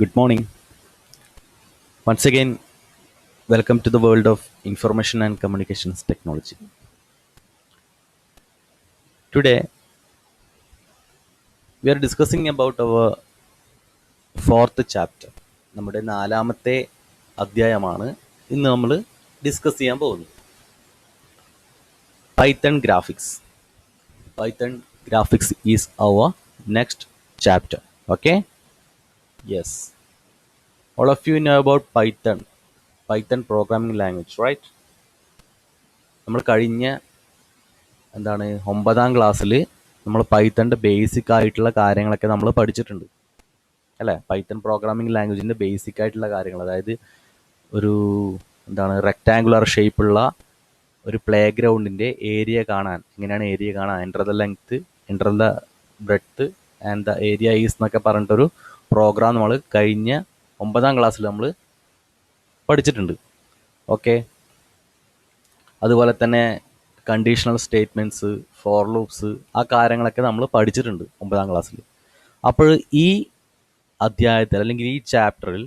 Good morning. Once again, welcome to the world of information and communications technology. Today, we are discussing about our fourth chapter. നമ്മുടെ നാലാമത്തെ അധ്യായമാണ് ഇന്ന് നമ്മൾ discuss ചെയ്യാൻ പോകുന്നത്. Python graphics. Python graphics is our next chapter. Okay? Yes. All of you know about Python. Python programming language, right? നമ്മൾ കഴിഞ്ഞ 9ാം ക്ലാസ്സിൽ നമ്മൾ പൈത്തണിൻ്റെ ബേസിക് ആയിട്ടുള്ള കാര്യങ്ങളൊക്കെ നമ്മൾ പഠിച്ചിട്ടുണ്ട് അല്ലേ? പൈത്തൺ പ്രോഗ്രാമിംഗ് ലാംഗ്വേജിൻ്റെ ബേസിക് ആയിട്ടുള്ള കാര്യങ്ങൾ, അതായത് ഒരു റെക്റ്റാങ്കുലർ ഷേപ്പുള്ള ഒരു പ്ലേ ഗ്രൗണ്ടിൻ്റെ ഏരിയ കാണാൻ, എങ്ങനെയാണ് ഏരിയ കാണാൻ, enter the length, enter the breadth and the area is എന്നൊക്കെ പറഞ്ഞിട്ടൊരു പ്രോഗ്രാം നമ്മൾ കഴിഞ്ഞ 9ാം ക്ലാസ്സിൽ നമ്മൾ പഠിച്ചിട്ടുണ്ട്. ഓക്കെ, അതുപോലെ തന്നെ കണ്ടീഷണൽ സ്റ്റേറ്റ്മെൻറ്റ്സ്, ഫോർ ലൂപ്സ്, ആ കാര്യങ്ങളൊക്കെ നമ്മൾ പഠിച്ചിട്ടുണ്ട് 9ാം ക്ലാസ്സിൽ. അപ്പോൾ ഈ അധ്യായത്തിൽ അല്ലെങ്കിൽ ഈ ചാപ്റ്ററിൽ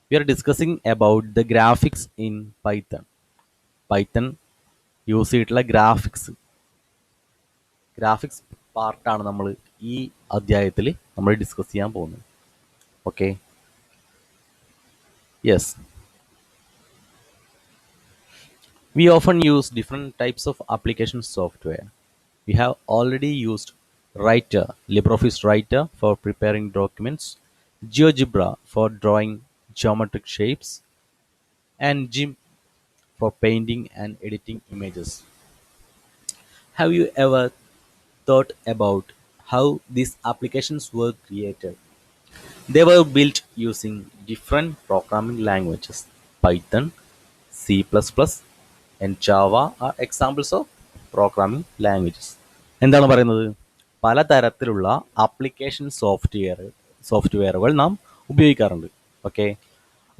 we are discussing about the graphics in Python. Python use ചെയ്തിട്ടുള്ള ഗ്രാഫിക്സ് പാർട്ടാണ് നമ്മൾ ഈ അധ്യായത്തിൽ നമ്മൾ ഡിസ്കസ് ചെയ്യാൻ പോകുന്നത്. Okay, yes. We often use different types of application software. We have already used Writer, LibreOffice Writer for preparing documents, GeoGebra for drawing geometric shapes, and GIMP for painting and editing images. Have you ever thought about how these applications were created? They were built using different programming languages. Python, C++, and Java are examples of programming languages. എന്താണ് പറയുന്നത്? പലതരത്തിലുള്ള application സോഫ്റ്റ്വെയറുകൾ നാം ഉപയോഗിക്കാറുണ്ട്. Okay,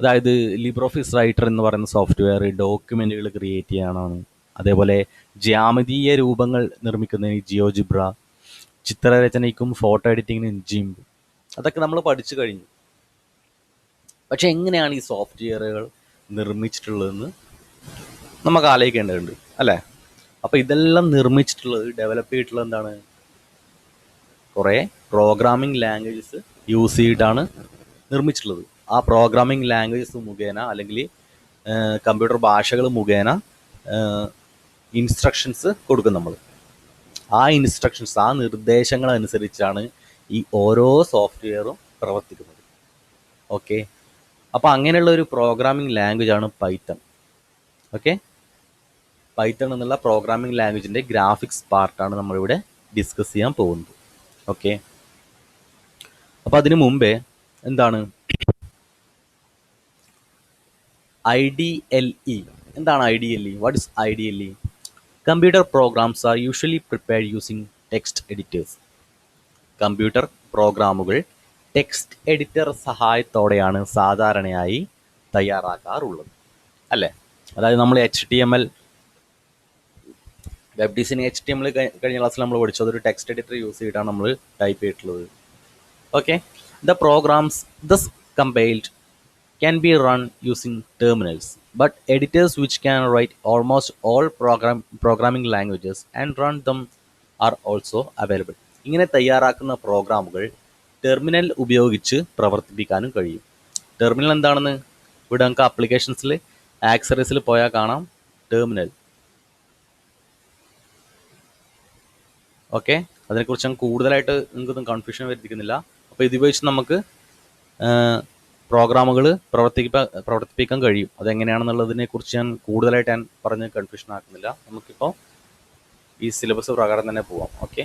അതായത് ലിബ്രോഫീസ് writer എന്ന് പറയുന്ന software ഡോക്യുമെൻറ്റുകൾ create ചെയ്യാനാണ്. അതേപോലെ ജ്യാമിതീയ രൂപങ്ങൾ നിർമ്മിക്കുന്നതിന് ജിയോജിബ്ര, ചിത്രരചനയ്ക്കും ഫോട്ടോ എഡിറ്റിങ്ങിനും ജിംപ്, അതൊക്കെ നമ്മൾ പഠിച്ചു കഴിഞ്ഞു. പക്ഷെ എങ്ങനെയാണ് ഈ സോഫ്റ്റ്വെയറുകൾ നിർമ്മിച്ചിട്ടുള്ളതെന്ന് നമുക്ക് ആലോചിക്കേണ്ടതുണ്ട് അല്ലേ? അപ്പോൾ ഇതെല്ലാം നിർമ്മിച്ചിട്ടുള്ളത്, ഡെവലപ്പ് ചെയ്തിട്ടുള്ളത് എന്താണ്? കുറേ പ്രോഗ്രാമിംഗ് ലാംഗ്വേജസ് യൂസ് ചെയ്തിട്ടാണ് നിർമ്മിച്ചിട്ടുള്ളത്. ആ പ്രോഗ്രാമിംഗ് ലാംഗ്വേജസ് മുഖേന അല്ലെങ്കിൽ കമ്പ്യൂട്ടർ ഭാഷകൾ മുഖേന ഇൻസ്ട്രക്ഷൻസ് കൊടുക്കും നമ്മൾ. ആ ഇൻസ്ട്രക്ഷൻസ്, ആ നിർദ്ദേശങ്ങൾ അനുസരിച്ചാണ് ഈ ഓരോ സോഫ്റ്റ്വെയറും പ്രവർത്തിക്കുന്നത്. ഓക്കെ, അപ്പോൾ അങ്ങനെയുള്ള ഒരു പ്രോഗ്രാമിംഗ് ലാംഗ്വേജ് ആണ് പൈത്തൺ. ഓക്കെ, പൈത്തൺ എന്നുള്ള പ്രോഗ്രാമിംഗ് ലാംഗ്വേജിൻ്റെ ഗ്രാഫിക്സ് പാർട്ടാണ് നമ്മളിവിടെ ഡിസ്കസ് ചെയ്യാൻ പോകുന്നത്. ഓക്കെ, അപ്പോൾ അതിനു മുമ്പേ IDLE എന്താണ്? IDLE, what is IDLE? Computer programs are usually prepared using text editors. Computer പ്രോഗ്രാമുകൾ ടെക്സ്റ്റ് എഡിറ്റർ സഹായത്തോടെയാണ് സാധാരണയായി തയ്യാറാക്കാറുള്ളത് അല്ലേ? അതായത് നമ്മൾ HTML, വെബ് ഡിസൈനിങ് HTML കഴിഞ്ഞ ക്ലാസ്സിൽ നമ്മൾ പഠിച്ചത് ഒരു ടെക്സ്റ്റ് എഡിറ്റർ യൂസ് ചെയ്തിട്ടാണ് നമ്മൾ ടൈപ്പ് ചെയ്തിട്ടുള്ളത്. Okay, the programs thus compiled can be run using terminals, but editors which can write almost all programming languages and run them are also available. ഇങ്ങനെ തയ്യാറാക്കുന്ന പ്രോഗ്രാമുകൾ ടെർമിനൽ ഉപയോഗിച്ച് പ്രവർത്തിപ്പിക്കാനും കഴിയും. ടെർമിനൽ എന്താണെന്ന് ഇവിടെ നമുക്ക് ആപ്ലിക്കേഷൻസിൽ ആക്സറീസിൽ പോയാൽ കാണാം, ടെർമിനൽ. ഓക്കെ, അതിനെക്കുറിച്ച് ഞാൻ കൂടുതലായിട്ട് നിങ്ങൾക്കൊന്നും കൺഫ്യൂഷൻ വരുത്തിക്കുന്നില്ല. അപ്പോൾ ഇത് ഉപയോഗിച്ച് നമുക്ക് പ്രോഗ്രാമുകൾ പ്രവർത്തിപ്പിക്കാൻ കഴിയും. അതെങ്ങനെയാണെന്നുള്ളതിനെ കുറിച്ച് ഞാൻ കൂടുതലായിട്ട് പറഞ്ഞ് കൺഫ്യൂഷൻ ആക്കുന്നില്ല. നമുക്കിപ്പോൾ ഈ സിലബസ് പ്രകാരം തന്നെ പോവാം. ഓക്കെ,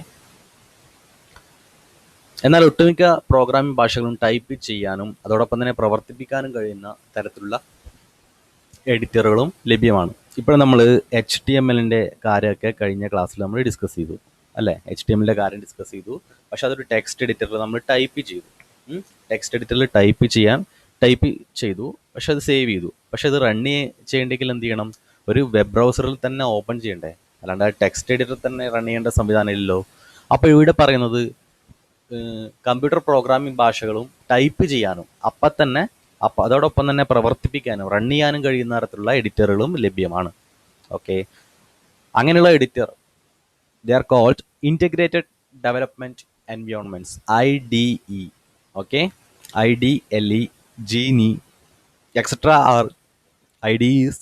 എന്നാൽ ഒട്ടുമിക്ക പ്രോഗ്രാമിംഗ് ഭാഷകളും ടൈപ്പ് ചെയ്യാനും അതോടൊപ്പം തന്നെ പ്രവർത്തിപ്പിക്കാനും കഴിയുന്ന തരത്തിലുള്ള എഡിറ്ററുകളും ലഭ്യമാണ്. ഇപ്പോൾ നമ്മൾ HTMLൻ്റെ കാര്യമൊക്കെ കഴിഞ്ഞ ക്ലാസ്സിൽ നമ്മൾ ഡിസ്കസ് ചെയ്തു അല്ലേ? HTMLൻ്റെ കാര്യം ഡിസ്കസ് ചെയ്തു. പക്ഷെ അതൊരു ടെക്സ്റ്റ് എഡിറ്ററിൽ നമ്മൾ ടൈപ്പ് ചെയ്തു. ടെക്സ്റ്റ് എഡിറ്ററിൽ ടൈപ്പ് ചെയ്തു, പക്ഷെ അത് സേവ് ചെയ്തു. പക്ഷെ അത് റൺ ചെയ്യണമെങ്കിൽ എന്ത് ചെയ്യണം? ഒരു വെബ് ബ്രൗസറിൽ തന്നെ ഓപ്പൺ ചെയ്യണ്ടേ? അല്ലാണ്ട് ടെക്സ്റ്റ് എഡിറ്റർ തന്നെ റൺ ചെയ്യേണ്ട സംവിധാനം ഇല്ലല്ലോ. അപ്പോൾ ഇവിടെ പറയുന്നത് കമ്പ്യൂട്ടർ പ്രോഗ്രാമിംഗ് ഭാഷകളും ടൈപ്പ് ചെയ്യാനും അതോടൊപ്പം തന്നെ പ്രവർത്തിപ്പിക്കാനും റൺ ചെയ്യാനും കഴിയുന്ന തരത്തിലുള്ള എഡിറ്ററുകളും ലഭ്യമാണ്. ഓക്കെ, അങ്ങനെയുള്ള editor they are called integrated development environments, IDE. Okay, IDLE, Genie, etc. are IDEs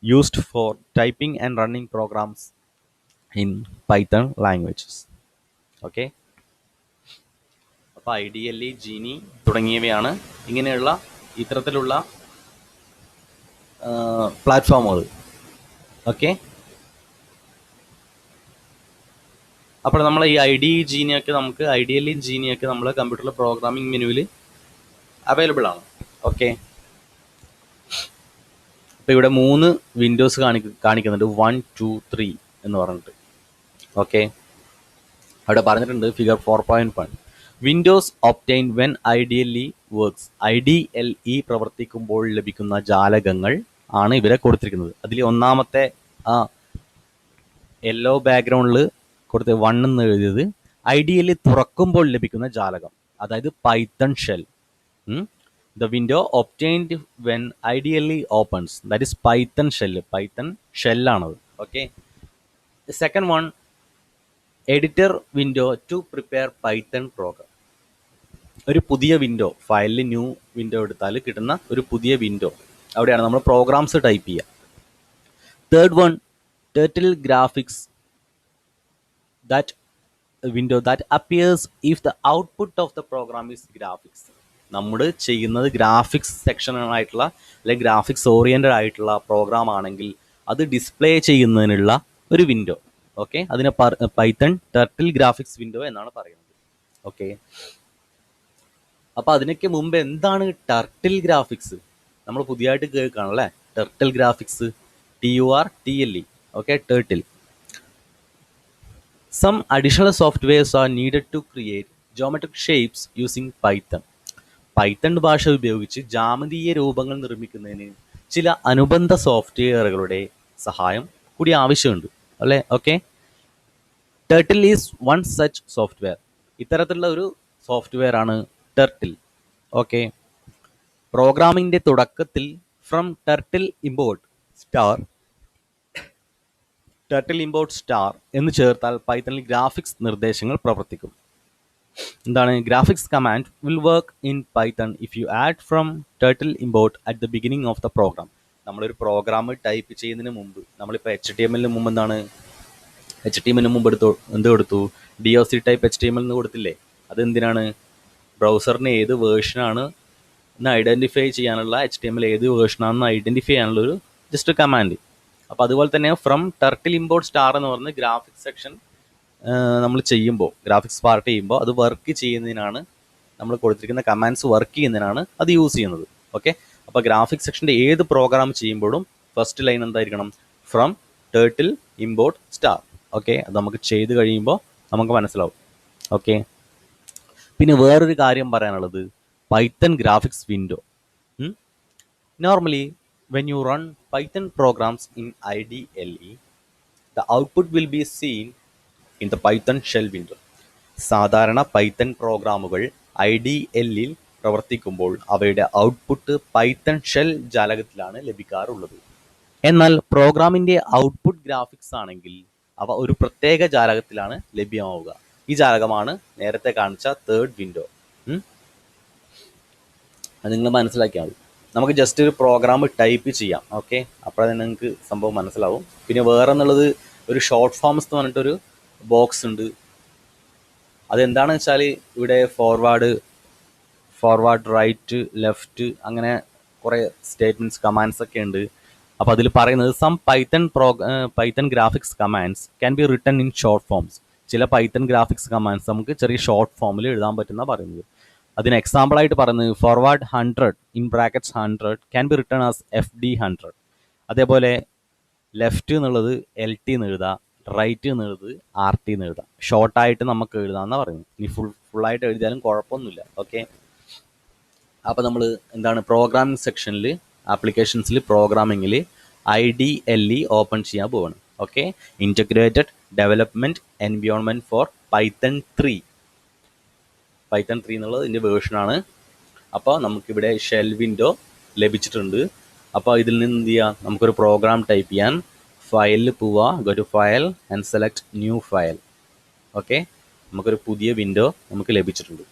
used for typing and running programs in Python languages. Okay, അപ്പോൾ IDLE, Genie തുടങ്ങിയവയാണ് ഇങ്ങനെയുള്ള ഇത്തരത്തിലുള്ള പ്ലാറ്റ്ഫോമുകൾ. ഓക്കെ, അപ്പോൾ നമ്മൾ ഈ ഐഡിയലി ജീനിയൊക്കെ നമ്മൾ കമ്പ്യൂട്ടറിലെ പ്രോഗ്രാമിംഗ് മെനുവിൽ അവൈലബിൾ ആണ്. ഓക്കെ, അപ്പോൾ ഇവിടെ 3 വിൻഡോസ് കാണിക്കുന്നുണ്ട്, 1, 2, 3 എന്ന് പറഞ്ഞിട്ട്. ഓക്കെ, അവിടെ പറഞ്ഞിട്ടുണ്ട് figure 4.1 Windows obtain when ideally works. IDLE പ്രവർത്തിക്കുമ്പോൾ ലഭിക്കുന്ന ജാലകങ്ങൾ ആണ് ഇവരെ കൊടുത്തിരിക്കുന്നത്. അതിൽ ഒന്നാമത്തെ യെല്ലോ ബാക്ക്ഗ്രൗണ്ടിൽ കൊടുത്ത് 1 എന്ന് എഴുതിയത് IDLE തുറക്കുമ്പോൾ ലഭിക്കുന്ന ജാലകം, അതായത് Python shell. The window obtained when IDLE opens, that is Python ഷെല്ലാണത്. Okay, second one editor window to prepare Python program. ഒരു പുതിയ വിൻഡോ, ഫയലിൽ ന്യൂ വിൻഡോ എടുത്താൽ കിട്ടുന്ന ഒരു പുതിയ വിൻഡോ, അവിടെയാണ് നമ്മൾ പ്രോഗ്രാംസ് ടൈപ്പ് ചെയ്യുക. Third one turtle graphics, that window that appears if the output of the program is graphics. നമ്മൾ ചെയ്യുന്നത് ഗ്രാഫിക്സ് സെക്ഷൻ ആയിട്ടുള്ള അല്ലെങ്കിൽ ഗ്രാഫിക്സ് ഓറിയൻറ്റഡ് ആയിട്ടുള്ള പ്രോഗ്രാം ആണെങ്കിൽ അത് ഡിസ്പ്ലേ ചെയ്യുന്നതിനുള്ള ഒരു വിൻഡോ. ഓക്കെ, അതിനെ പൈത്തൺ ടർട്ടിൽ ഗ്രാഫിക്സ് വിൻഡോ എന്നാണ് പറയുന്നത്. ഓക്കെ, അപ്പോൾ അതിനൊക്കെ മുമ്പ് എന്താണ് ടർട്ടിൽ ഗ്രാഫിക്സ്? നമ്മൾ പുതിയതായിട്ട് കേൾക്കുകയാണ് അല്ലേ, turtle graphics, TURTLE. Okay, turtle. Some additional softwares are needed to create geometric shapes using Python. Python ഭാഷ ഉപയോഗിച്ച് ജാമിതീയ രൂപങ്ങൾ നിർമ്മിക്കുന്നതിന് ചില അനുബന്ധ സോഫ്റ്റ്വെയറുകളുടെ സഹായം കൂടി ആവശ്യമുണ്ട് അല്ലേ. Okay, turtle is one such software. ഇത്തരത്തിലുള്ള ഒരു സോഫ്റ്റ്വെയർ ആണ് ടർട്ടിൽ. ഓക്കെ, പ്രോഗ്രാമിൻ്റെ തുടക്കത്തിൽ ഫ്രം ടർട്ടിൽ ഇമ്പോർട്ട് സ്റ്റാർ എന്ന് ചേർത്താൽ പൈത്തണിൽ ഗ്രാഫിക്സ് നിർദ്ദേശങ്ങൾ പ്രവർത്തിക്കും. എന്താണ് graphics command will work in Python if you add from turtle import at the beginning of the program. നമ്മളൊരു പ്രോഗ്രാം ടൈപ്പ് ചെയ്യുന്നതിന് മുമ്പ്, നമ്മളിപ്പോൾ HTML മുമ്പ് എന്ത് കൊടുത്തു, DOC ടൈപ്പ് HTML എന്ന് കൊടുത്തില്ലേ? അതെന്തിനാണ്? ബ്രൗസറിന് ഏത് വേർഷനാണ് എന്ന് ഐഡൻറ്റിഫൈ ചെയ്യാനുള്ള, HTML ഏത് വേർഷനാണെന്ന് ഐഡൻറ്റിഫൈ ചെയ്യാനുള്ളൊരു ജസ്റ്റ് കമാൻഡ്. അപ്പോൾ അതുപോലെ തന്നെ ഫ്രം ടർട്ടിൽ ഇമ്പോർട്ട് സ്റ്റാർ എന്ന് പറഞ്ഞ് ഗ്രാഫിക്സ് സെക്ഷൻ നമ്മൾ ചെയ്യുമ്പോൾ, ഗ്രാഫിക്സ് പാർട്ട് ചെയ്യുമ്പോൾ അത് വർക്ക് ചെയ്യുന്നതിനാണ്, നമ്മൾ കൊടുത്തിരിക്കുന്ന കമാൻഡ്സ് വർക്ക് ചെയ്യുന്നതിനാണ് അത് യൂസ് ചെയ്യുന്നത്. ഓക്കെ, അപ്പോൾ ഗ്രാഫിക്സ് സെക്ഷൻ്റെ ഏത് പ്രോഗ്രാം ചെയ്യുമ്പോഴും ഫസ്റ്റ് ലൈൻ എന്തായിരിക്കണം? From turtle import star. Okay, അത് നമുക്ക് ചെയ്ത് കഴിയുമ്പോൾ നമുക്ക് മനസ്സിലാവും. ഓക്കെ, പിന്നെ വേറൊരു കാര്യം പറയാനുള്ളത് Python graphics window. Normally when you run Python programs in IDLE, the output will be seen in the Python shell window. സാധാരണ പൈത്തൺ പ്രോഗ്രാമുകൾ IDLE പ്രവർത്തിക്കുമ്പോൾ അവയുടെ ഔട്ട്പുട്ട് പൈത്തൺ ഷെൽ ജാലകത്തിലാണ് ലഭിക്കാറുള്ളത്. എന്നാൽ പ്രോഗ്രാമിൻ്റെ ഔട്ട്പുട്ട് ഗ്രാഫിക്സ് ആണെങ്കിൽ അവ ഒരു പ്രത്യേക ജാലകത്തിലാണ് ലഭ്യമാവുക. ഈ ജാലകമാണ് നേരത്തെ കാണിച്ച തേർഡ് വിൻഡോ. അത് നിങ്ങൾ മനസ്സിലാക്കിയാൽ മതി. നമുക്ക് ജസ്റ്റ് ഒരു പ്രോഗ്രാം ടൈപ്പ് ചെയ്യാം. ഓക്കെ, അപ്പോൾ തന്നെ നിങ്ങൾക്ക് സംഭവം മനസ്സിലാവും. പിന്നെ വേറെ എന്നുള്ളത് ഒരു ഷോർട്ട് ഫോംസ് എന്ന് പറഞ്ഞിട്ടൊരു ബോക്സ് ഉണ്ട്. അതെന്താണെന്ന് വെച്ചാൽ ഇവിടെ ഫോർവേഡ് റൈറ്റ് ലെഫ്റ്റ് അങ്ങനെ കുറേ സ്റ്റേറ്റ്മെൻറ്റ്സ് കമാൻഡ്സ് ഒക്കെ ഉണ്ട്. അപ്പോൾ അതിൽ പറയുന്നത് some Python graphics commands can be written in short forms. ചില പൈത്തൺ ഗ്രാഫിക്സ് കമാൻഡ്സ് നമുക്ക് ചെറിയ ഷോർട്ട് ഫോമിൽ എഴുതാൻ പറ്റുന്ന പറയുന്നത്. അതിന് എക്സാമ്പിളായിട്ട് പറയുന്നത് forward 100 in brackets 100 can be written as FD100. അതേപോലെ ലെഫ്റ്റ് എന്നുള്ളത് LT എന്ന് എഴുതാം, റൈറ്റ് എന്നുള്ളത് RT എന്ന് എഴുതാം. ഷോർട്ടായിട്ട് നമുക്ക് എഴുതാമെന്നാണ് പറയുന്നത്. ഇനി ഫുള്ളായിട്ട് എഴുതിയാലും കുഴപ്പമൊന്നുമില്ല. ഓക്കെ, അപ്പോൾ നമ്മൾ എന്താണ് പ്രോഗ്രാമിംഗ് സെക്ഷനിൽ, ആപ്ലിക്കേഷൻസിൽ, പ്രോഗ്രാമിങ്ങിൽ IDLE ഓപ്പൺ ചെയ്യാൻ പോവാണ്. Okay, integrated development environment for Python 3. Python 3 എന്നുള്ളത് ഇതിൻ്റെ വേർഷനാണ്. അപ്പോൾ നമുക്കിവിടെ ഷെൽ വിൻഡോ ലഭിച്ചിട്ടുണ്ട്. അപ്പോൾ ഇതിൽ നിന്ന് എന്ത് ചെയ്യാം, നമുക്കൊരു പ്രോഗ്രാം ടൈപ്പ് ചെയ്യാൻ ഫയലിൽ പോവുക, go to file and select new file. Okay, നമുക്കൊരു പുതിയ വിൻഡോ നമുക്ക് ലഭിച്ചിട്ടുണ്ട്.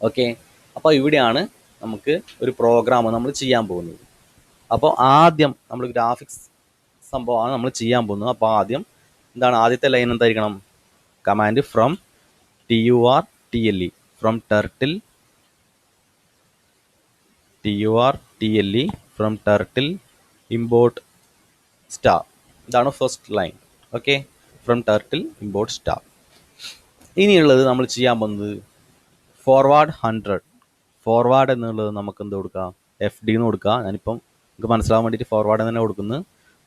ഓക്കെ, അപ്പോൾ ഇവിടെയാണ് നമുക്ക് ഒരു പ്രോഗ്രാം നമ്മൾ ചെയ്യാൻ പോകുന്നത്. അപ്പോൾ ആദ്യം നമ്മൾ ഗ്രാഫിക്സ് സംഭവമാണ് നമ്മൾ ചെയ്യാൻ പോകുന്നത്. അപ്പോൾ ആദ്യം എന്താണ്, ആദ്യത്തെ ലൈൻ എന്തായിരിക്കണം, command from turtle from turtle from turtle import star. ഇതാണ് first line. Okay, from turtle import star. ഇനിയുള്ളത് നമ്മൾ ചെയ്യാൻ പോകുന്നത് ഫോർവേഡ് 100. ഫോർവേഡ് എന്നുള്ളത് നമുക്ക് എന്ത് കൊടുക്കാം, FD എന്ന് കൊടുക്കുക. ഞാനിപ്പം നിങ്ങൾക്ക് മനസ്സിലാവാൻ വേണ്ടിയിട്ട് ഫോർവേഡ് തന്നെ കൊടുക്കുന്നത്.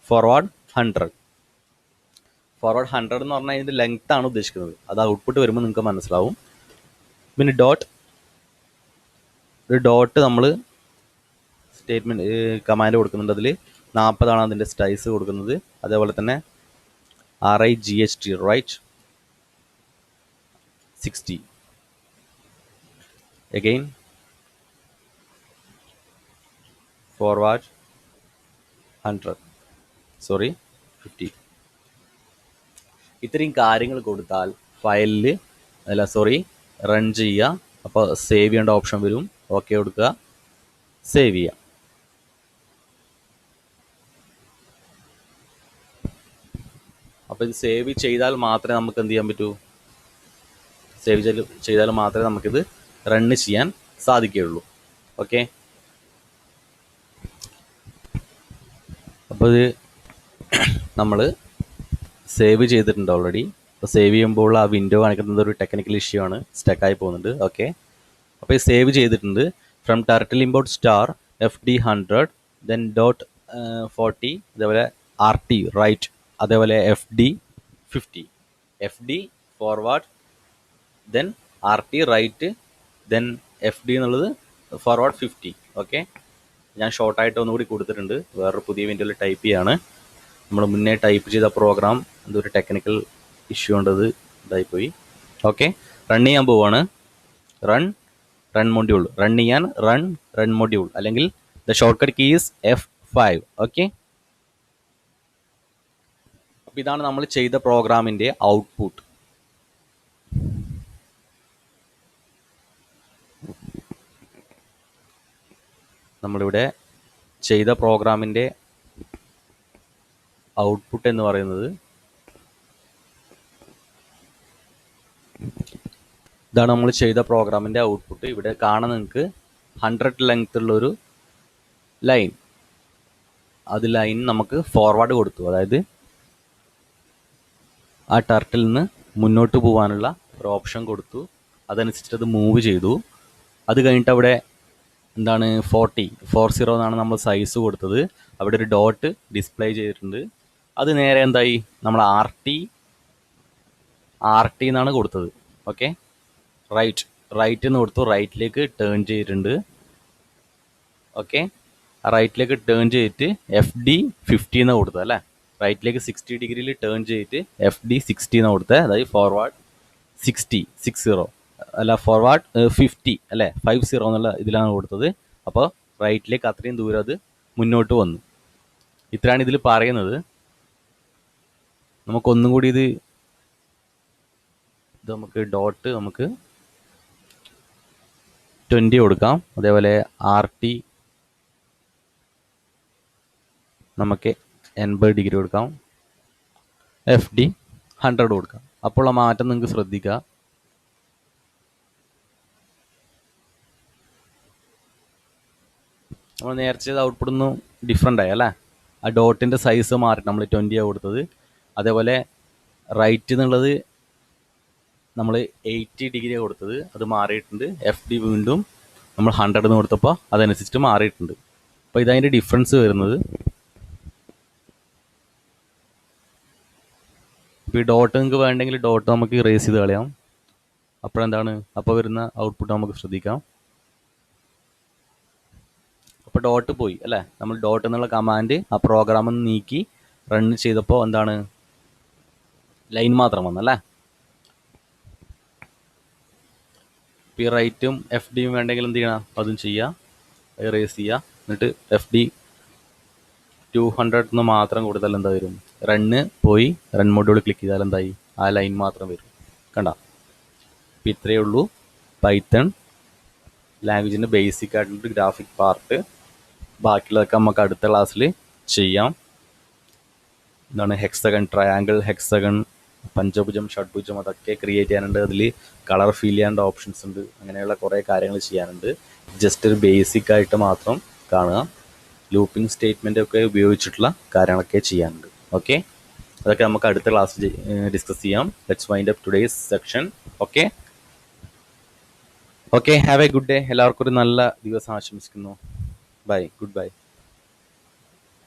ഫോർവേഡ് 100. ഫോർവേഡ് 100 എന്ന് പറഞ്ഞാൽ ഇതിൻ്റെ ലെങ്ത് ആണ് ഉദ്ദേശിക്കുന്നത്. അത് ഔട്ട്പുട്ട് വരുമ്പോൾ നിങ്ങൾക്ക് മനസ്സിലാവും. പിന്നെ ഒരു ഡോട്ട് നമ്മൾ സ്റ്റേറ്റ്മെൻറ്റ് കമാൻഡ് കൊടുക്കുന്നുണ്ട്. അതിൽ 40 അതിൻ്റെ സൈസ് കൊടുക്കുന്നത്. അതേപോലെ തന്നെ RIGHT റൈറ്റ് 60. Again forward 100, 50. ഇത്രയും കാര്യങ്ങൾ കൊടുത്താൽ ഫയലിൽ റൺ ചെയ്യുക. അപ്പോൾ സേവ് ചെയ്യേണ്ട ഓപ്ഷൻ വരും. ഓക്കെ കൊടുക്കുക, സേവ് ചെയ്യുക. അപ്പോൾ ഇത് സേവ് ചെയ്താൽ മാത്രമേ നമുക്ക് എന്ത് ചെയ്യാൻ പറ്റൂ, സേവ് ചെയ്താൽ മാത്രമേ നമുക്കിത് റണ്ണ് ചെയ്യാൻ സാധിക്കുകയുള്ളൂ. ഓക്കെ, അപ്പോൾ ഇത് നമ്മൾ സേവ് ചെയ്തിട്ടുണ്ട് ഓൾറെഡി. അപ്പോൾ സേവ് ചെയ്യുമ്പോൾ ആ വിൻഡോ കാണിക്കുന്നത് ഒരു ടെക്നിക്കൽ ഇഷ്യൂ ആണ്, സ്റ്റക്കായി പോകുന്നുണ്ട്. ഓക്കെ, അപ്പോൾ ഇത് സേവ് ചെയ്തിട്ടുണ്ട്. From turtle import star FD 100 then .40, അതേപോലെ RT റൈറ്റ്, അതേപോലെ FD 50. FD forward, then RT right, then FD എന്നുള്ളത് ഫോർവേഡ് 50. ഓക്കെ, ഞാൻ ഷോർട്ടായിട്ട് ഒന്നുകൂടി കൊടുത്തിട്ടുണ്ട്. വേറൊരു പുതിയ വിൻഡോയിൽ ടൈപ്പ് ചെയ്യാണ്. നമ്മൾ മുന്നേ ടൈപ്പ് ചെയ്ത പ്രോഗ്രാം എന്തൊരു ടെക്നിക്കൽ ഇഷ്യൂ ഉണ്ടത് ഇതായിപ്പോയി. ഓക്കെ, റൺ ചെയ്യാൻ പോവാണ്. റൺ മൊഡ്യൂൾ റൺ ചെയ്യാൻ റൺ മൊഡ്യൂൾ, അല്ലെങ്കിൽ the shortcut key is F5. Okay, അപ്പോൾ ഇതാണ് നമ്മൾ ചെയ്ത പ്രോഗ്രാമിൻ്റെ ഔട്ട്പുട്ട്. നമ്മളിവിടെ ചെയ്ത പ്രോഗ്രാമിൻ്റെ ഔട്ട്പുട്ട് എന്ന് പറയുന്നത് ഇതാണ്. നമ്മൾ ചെയ്ത പ്രോഗ്രാമിൻ്റെ ഔട്ട്പുട്ട് ഇവിടെ കാണാൻ നിങ്ങൾക്ക് 100 ലെങ്ത് ഉള്ളൊരു ലൈൻ. അത് ലൈൻ നമുക്ക് ഫോർവേഡ് കൊടുത്തു, അതായത് ആ ടർട്ടിൽ നിന്ന് മുന്നോട്ട് പോകാനുള്ള ഒരു ഓപ്ഷൻ കൊടുത്തു. അതനുസരിച്ചിട്ട് അത് മൂവ് ചെയ്തു. അത് കഴിഞ്ഞിട്ട് അവിടെ എന്താണ് 40 എന്നാണ് നമ്മൾ സൈസ് കൊടുത്തത്. അവിടെ ഒരു ഡോട്ട് ഡിസ്പ്ലേ ചെയ്തിട്ടുണ്ട്. അത് നേരെ എന്തായി, നമ്മൾ RT എന്നാണ് കൊടുത്തത്. ഓക്കെ, റൈറ്റ് എന്ന് കൊടുത്തു. റൈറ്റിലേക്ക് ടേൺ ചെയ്തിട്ടുണ്ട്. ഓക്കെ, റൈറ്റിലേക്ക് ടേൺ ചെയ്തിട്ട് FD 50 എന്ന് കൊടുത്തത് അല്ലേ. റൈറ്റിലേക്ക് 60 ഡിഗ്രിയിൽ ടേൺ ചെയ്തിട്ട് FD 60 എന്ന് കൊടുത്തത്. അതായത് ഫോർവേഡ് 60 അല്ല, ഫോർവേഡ് 50 അല്ലേ, 50 എന്നുള്ള ഇതിലാണ് കൊടുത്തത്. അപ്പോൾ റൈറ്റിലേക്ക് അത്രയും ദൂരം അത് മുന്നോട്ട് വന്നു. ഇത്രയാണ് ഇതിൽ പറയുന്നത്. നമുക്കൊന്നും കൂടി ഇത് നമുക്ക് ഡോട്ട് നമുക്ക് 20 കൊടുക്കാം. അതേപോലെ RT നമുക്ക് 80 ഡിഗ്രി കൊടുക്കാം. FD 100 കൊടുക്കാം. അപ്പോൾ ആ മാറ്റം നിങ്ങൾക്ക് ശ്രദ്ധിക്കുക. നമ്മൾ നേരത്തെ ഔട്ട്പുട്ട് ഒന്നും ഡിഫറെൻ്റ് ആയി അല്ലേ. ആ ഡോട്ടിൻ്റെ സൈസ് മാറി, നമ്മൾ 20 കൊടുത്തത്. അതേപോലെ റൈറ്റ് എന്നുള്ളത് നമ്മൾ 80 ഡിഗ്രിയാണ് കൊടുത്തത്, അത് മാറിയിട്ടുണ്ട്. FD വീണ്ടും നമ്മൾ 100 എന്ന് കൊടുത്തപ്പോൾ അതനുസരിച്ചിട്ട് മാറിയിട്ടുണ്ട്. അപ്പോൾ ഇതതിൻ്റെ ഡിഫറൻസ് വരുന്നത്. ഇപ്പോൾ ഈ ഡോട്ട് നിങ്ങൾക്ക് വേണ്ടെങ്കിൽ ഡോട്ട് നമുക്ക് ഇറേസ് ചെയ്ത് കളയാം. അപ്പോഴെന്താണ്, അപ്പോൾ വരുന്ന ഔട്ട്പുട്ട് നമുക്ക് ശ്രദ്ധിക്കാം. അപ്പോൾ ഡോട്ട് പോയി അല്ലേ. നമ്മൾ ഡോട്ട് എന്നുള്ള കമാൻഡ് ആ പ്രോഗ്രാമിൽ നിന്ന് നീക്കി റൺ ചെയ്തപ്പോൾ എന്താണ്, ലൈൻ മാത്രം വന്നല്ലേ. പി റൈറ്റും എഫ് ഡിയും വേണ്ടെങ്കിൽ എന്ത് ചെയ്യണം, അതും ചെയ്യുക, എറേസ് ചെയ്യുക. എന്നിട്ട് എഫ് ഡി 200 മാത്രം കൊടുത്താൽ എന്താ വരും, റണ്ണ് പോയി റൺ മോഡുകൾ ക്ലിക്ക് ചെയ്താൽ എന്തായി, ആ ലൈൻ മാത്രം വരും. കണ്ട, അപ്പം ഇത്രയേ ഉള്ളൂ പൈത്തൺ ലാംഗ്വേജിൻ്റെ ബേസിക് ആയിട്ടുള്ള ഗ്രാഫിക് പാർട്ട്. ബാക്കിയുള്ളതൊക്കെ നമുക്ക് അടുത്ത ക്ലാസ്സിൽ ചെയ്യാം. എന്താണ് ഹെക്സഗൺ, ട്രയാങ്കിൾ, ഹെക്സഗൺ, പഞ്ചഭുജം, ഷഡ്ഭുജം, അതൊക്കെ ക്രിയേറ്റ് ചെയ്യാനുണ്ട്. അതിൽ കളർ ഫിൽ ചെയ്യാനുള്ള ഓപ്ഷൻസ് ഉണ്ട്. അങ്ങനെയുള്ള കുറേ കാര്യങ്ങൾ ചെയ്യാനുണ്ട്. ജസ്റ്റ് ഒരു ബേസിക് ആയിട്ട് മാത്രം കാണുക. ലൂപ്പിംഗ് സ്റ്റേറ്റ്മെൻ്റ് ഒക്കെ ഉപയോഗിച്ചിട്ടുള്ള കാര്യങ്ങളൊക്കെ ചെയ്യാനുണ്ട്. ഓക്കെ, അതൊക്കെ നമുക്ക് അടുത്ത ക്ലാസ്സിൽ ഡിസ്കസ് ചെയ്യാം. Let's wind up today's section. Okay okay, have a good day. എല്ലാവർക്കും ഒരു നല്ല ദിവസം ആശംസിക്കുന്നു. Bye, good by.